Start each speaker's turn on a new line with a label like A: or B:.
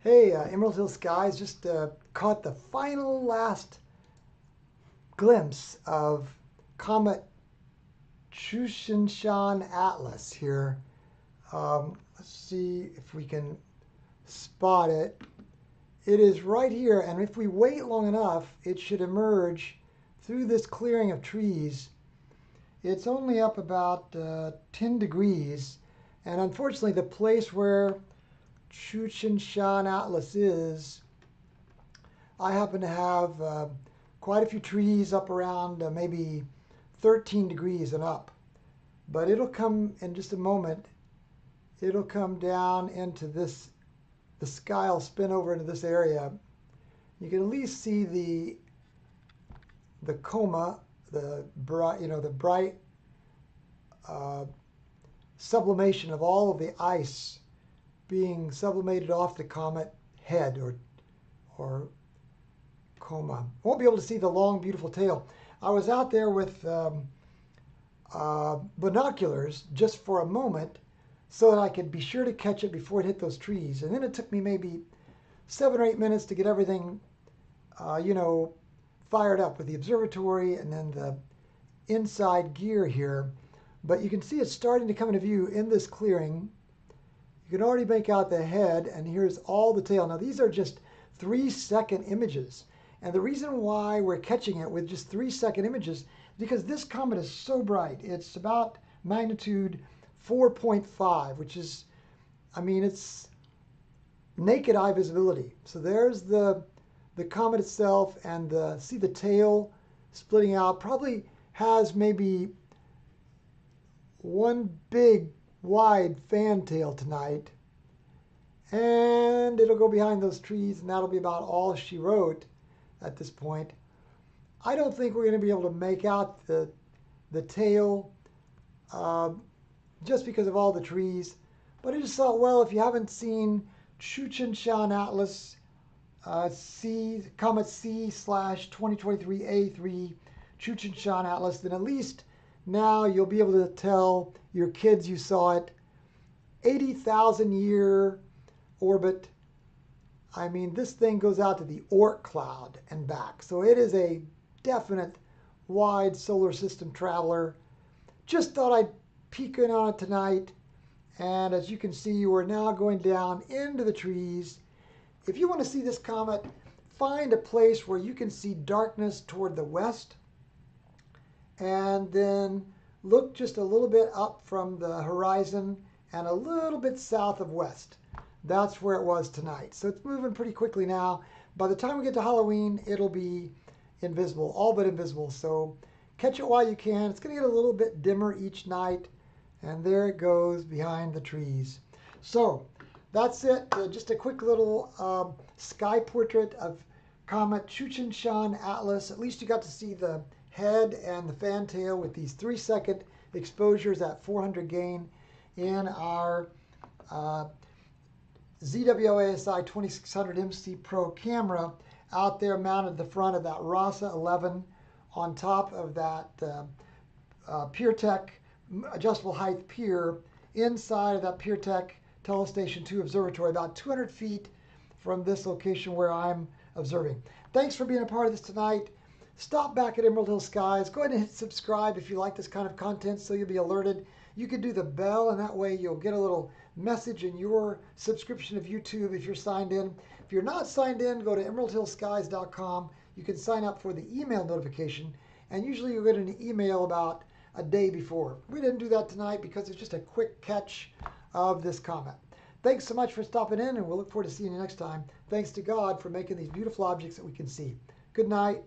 A: Hey, Emerald Hill Skies just caught the final last glimpse of Comet Tsuchinshan-Atlas here. Let's see if we can spot it. It is right here, and if we wait long enough, it should emerge through this clearing of trees. It's only up about 10 degrees, and unfortunately the place where Tsuchinshan-Atlas is, I happen to have quite a few trees up around maybe 13 degrees and up. But it'll come in just a moment. It'll come down into this, the sky will spin over into this area. You can at least see the coma, the bright sublimation of all of the ice being sublimated off the comet head or coma. Won't be able to see the long, beautiful tail. I was out there with binoculars just for a moment so that I could be sure to catch it before it hit those trees. And then it took me maybe 7 or 8 minutes to get everything, fired up with the observatory and then the inside gear here. But you can see it's starting to come into view in this clearing. You can already make out the head, and here's all the tail. Now these are just 3-second images. And the reason why we're catching it with just 3-second images is because this comet is so bright. It's about magnitude 4.5, which is, it's naked eye visibility. So there's the comet itself, and see the tail splitting out. Probably has maybe one big wide fantail tonight, and it'll go behind those trees, and that'll be about all she wrote at this point. I don't think we're going to be able to make out the tail just because of all the trees, but I just thought, well, if you haven't seen Tsuchinshan-Atlas Comet C/2023A3 Tsuchinshan-Atlas, then at least now you'll be able to tell your kids you saw it. 80,000 year orbit. This thing goes out to the Oort cloud and back. So it is a definite wide solar system traveler. Just thought I'd peek in on it tonight. And as you can see, we're now going down into the trees. If you want to see this comet, find a place where you can see darkness toward the west. And then look just a little bit up from the horizon and a little bit south of west. That's where it was tonight. So it's moving pretty quickly now. By the time we get to Halloween, it'll be invisible, all but invisible. So catch it while you can. It's going to get a little bit dimmer each night. And there it goes behind the trees. So that's it. Just a quick little sky portrait of Comet Tsuchinshan-Atlas. At least you got to see the head and the fantail with these 3-second exposures at 400 gain in our ZWO-ASI 2600 MC Pro camera out there mounted at the front of that RASA 11 on top of that Pier-Tech adjustable height pier inside of that Pier-Tech Tele-station 2 observatory about 200 feet from this location where I'm observing. Thanks for being a part of this tonight. Stop back at Emerald Hill Skies. Go ahead and hit subscribe if you like this kind of content so you'll be alerted. You can do the bell, and that way you'll get a little message in your subscription of YouTube if you're signed in. If you're not signed in, go to emeraldhillskies.com. You can sign up for the email notification, and usually you'll get an email about a day before. We didn't do that tonight because it's just a quick catch of this comet. Thanks so much for stopping in, and we'll look forward to seeing you next time. Thanks to God for making these beautiful objects that we can see. Good night.